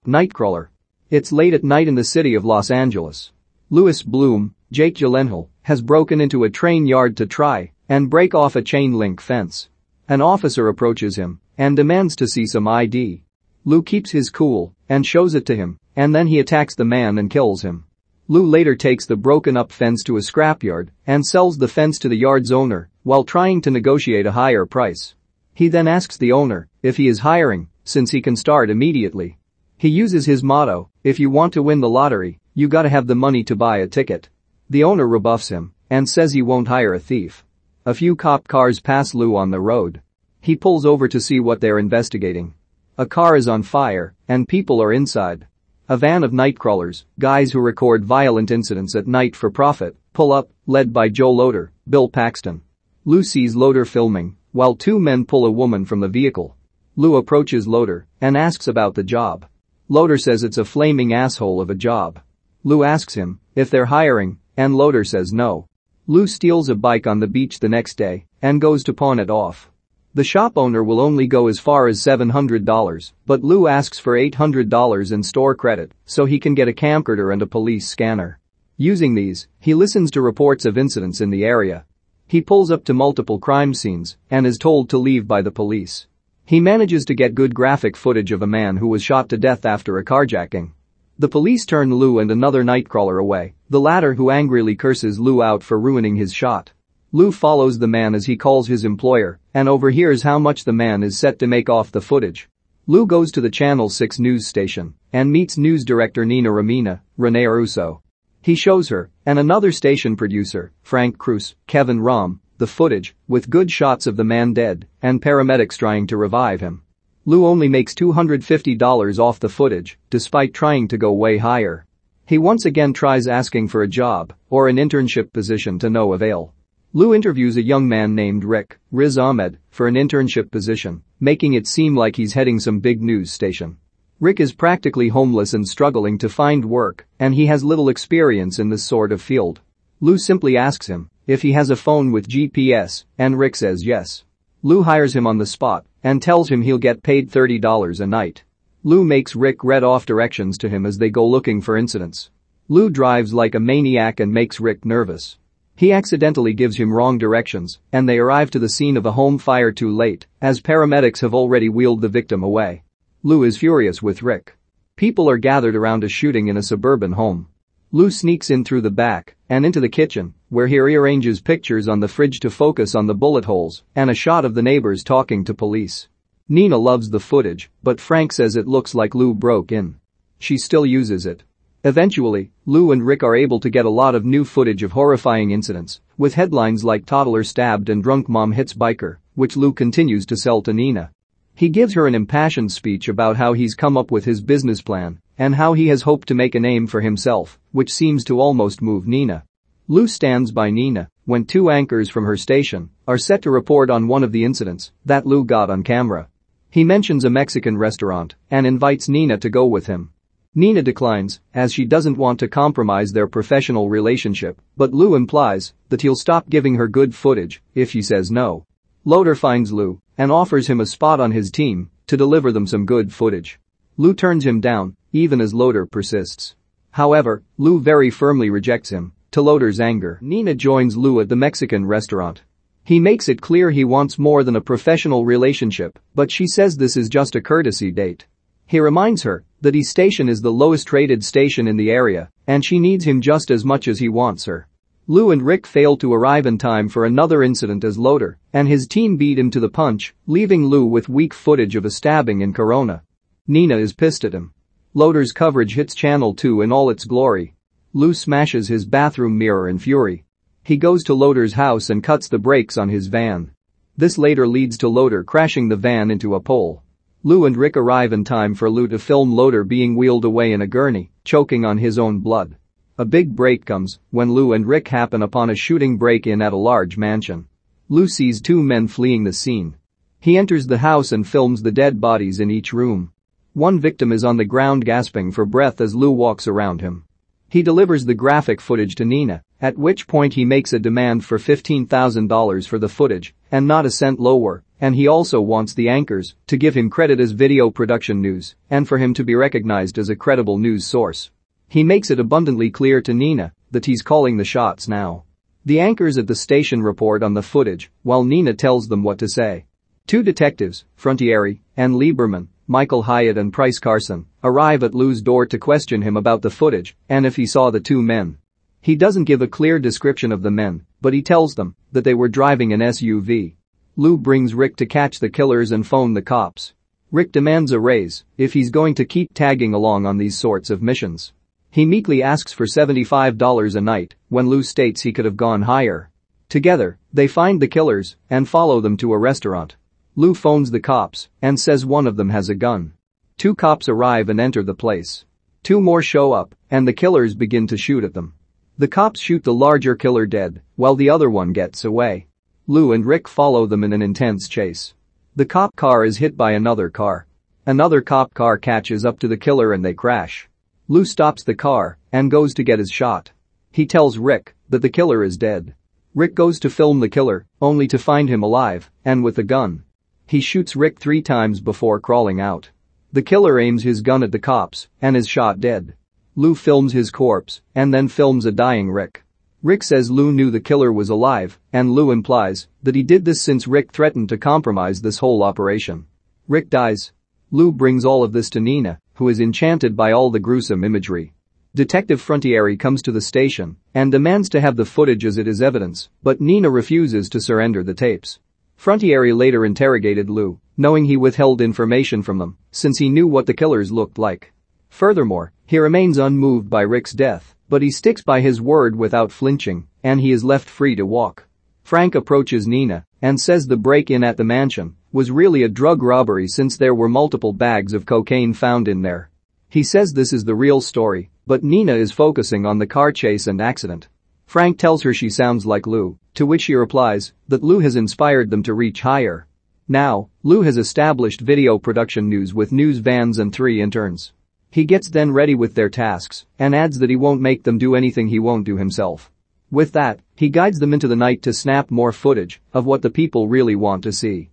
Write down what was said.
Nightcrawler. It's late at night in the city of Los Angeles. Louis Bloom, Jake Gyllenhaal, has broken into a train yard to try and break off a chain-link fence. An officer approaches him and demands to see some ID. Lou keeps his cool and shows it to him, and then he attacks the man and kills him. Lou later takes the broken-up fence to a scrapyard and sells the fence to the yard's owner while trying to negotiate a higher price. He then asks the owner if he is hiring, since he can start immediately. He uses his motto, "If you want to win the lottery, you gotta have the money to buy a ticket." The owner rebuffs him and says he won't hire a thief. A few cop cars pass Lou on the road. He pulls over to see what they're investigating. A car is on fire and people are inside. A van of Nightcrawlers, guys who record violent incidents at night for profit, pull up, led by Joe Loader, Bill Paxton. Lou sees Loader filming while two men pull a woman from the vehicle. Lou approaches Loader and asks about the job. Loader says it's a flaming asshole of a job. Lou asks him if they're hiring, and Loader says no. Lou steals a bike on the beach the next day and goes to pawn it off. The shop owner will only go as far as $700, but Lou asks for $800 in store credit so he can get a camcorder and a police scanner. Using these, he listens to reports of incidents in the area. He pulls up to multiple crime scenes and is told to leave by the police. He manages to get good graphic footage of a man who was shot to death after a carjacking. The police turn Lou and another Nightcrawler away, the latter who angrily curses Lou out for ruining his shot. Lou follows the man as he calls his employer and overhears how much the man is set to make off the footage. Lou goes to the Channel 6 news station and meets news director Rene Russo. He shows her and another station producer, Frank Cruz, Kevin Rahm, the footage with good shots of the man dead and paramedics trying to revive him. Lou only makes $250 off the footage despite trying to go way higher. He once again tries asking for a job or an internship position to no avail. Lou interviews a young man named Riz Ahmed, for an internship position, making it seem like he's heading some big news station. Rick is practically homeless and struggling to find work, and he has little experience in this sort of field. Lou simply asks him if he has a phone with GPS, and Rick says yes. Lou hires him on the spot and tells him he'll get paid $30 a night. Lou makes Rick read off directions to him as they go looking for incidents. Lou drives like a maniac and makes Rick nervous. He accidentally gives him wrong directions, and they arrive to the scene of a home fire too late, as paramedics have already wheeled the victim away. Lou is furious with Rick. People are gathered around a shooting in a suburban home. Lou sneaks in through the back and into the kitchen, where he rearranges pictures on the fridge to focus on the bullet holes and a shot of the neighbors talking to police. Nina loves the footage, but Frank says it looks like Lou broke in. She still uses it. Eventually, Lou and Rick are able to get a lot of new footage of horrifying incidents, with headlines like "Toddler Stabbed" and "Drunk Mom Hits Biker," which Lou continues to sell to Nina. He gives her an impassioned speech about how he's come up with his business plan and how he has hoped to make a name for himself, which seems to almost move Nina. Lou stands by Nina when two anchors from her station are set to report on one of the incidents that Lou got on camera. He mentions a Mexican restaurant and invites Nina to go with him. Nina declines, as she doesn't want to compromise their professional relationship, but Lou implies that he'll stop giving her good footage if she says no. Loader finds Lou and offers him a spot on his team to deliver them some good footage. Lou turns him down, even as Loader persists. However, Lou very firmly rejects him. To Loader's anger, Nina joins Lou at the Mexican restaurant. He makes it clear he wants more than a professional relationship, but she says this is just a courtesy date. He reminds her that his station is the lowest rated station in the area, and she needs him just as much as he wants her. Lou and Rick fail to arrive in time for another incident as Loader and his team beat him to the punch, leaving Lou with weak footage of a stabbing in Corona. Nina is pissed at him. Loader's coverage hits Channel 2 in all its glory. Lou smashes his bathroom mirror in fury. He goes to Loader's house and cuts the brakes on his van. This later leads to Loader crashing the van into a pole. Lou and Rick arrive in time for Lou to film Loader being wheeled away in a gurney, choking on his own blood. A big break comes when Lou and Rick happen upon a shooting break-in at a large mansion. Lou sees two men fleeing the scene. He enters the house and films the dead bodies in each room. One victim is on the ground gasping for breath as Lou walks around him. He delivers the graphic footage to Nina, at which point he makes a demand for $15,000 for the footage and not a cent lower and he also wants the anchors to give him credit as video production news and for him to be recognized as a credible news source. He makes it abundantly clear to Nina that he's calling the shots now. The anchors at the station report on the footage while Nina tells them what to say. Two detectives, Frontieri and Lieberman, Michael Hyatt and Price Carson, arrive at Lou's door to question him about the footage and if he saw the two men. He doesn't give a clear description of the men, but he tells them that they were driving an SUV. Lou brings Rick to catch the killers and phone the cops. Rick demands a raise if he's going to keep tagging along on these sorts of missions. He meekly asks for $75 a night when Lou states he could have gone higher. Together, they find the killers and follow them to a restaurant. Lou phones the cops and says one of them has a gun. Two cops arrive and enter the place. Two more show up and the killers begin to shoot at them. The cops shoot the larger killer dead while the other one gets away. Lou and Rick follow them in an intense chase. The cop car is hit by another car. Another cop car catches up to the killer and they crash. Lou stops the car and goes to get his shot. He tells Rick that the killer is dead. Rick goes to film the killer, only to find him alive and with a gun. He shoots Rick 3 times before crawling out. The killer aims his gun at the cops and is shot dead. Lou films his corpse and then films a dying Rick. Rick says Lou knew the killer was alive and Lou implies that he did this since Rick threatened to compromise this whole operation. Rick dies. Lou brings all of this to Nina, who is enchanted by all the gruesome imagery. Detective Frontieri comes to the station and demands to have the footage as it is evidence, but Nina refuses to surrender the tapes. Frontieri later interrogated Lou, knowing he withheld information from them since he knew what the killers looked like. Furthermore, he remains unmoved by Rick's death, but he sticks by his word without flinching, and he is left free to walk. Frank approaches Nina and says the break-in at the mansion was really a drug robbery since there were multiple bags of cocaine found in there. He says this is the real story, but Nina is focusing on the car chase and accident. Frank tells her she sounds like Lou, to which she replies that Lou has inspired them to reach higher. Now, Lou has established video production news with news vans and 3 interns. He gets then ready with their tasks and adds that he won't make them do anything he won't do himself. With that, he guides them into the night to snap more footage of what the people really want to see.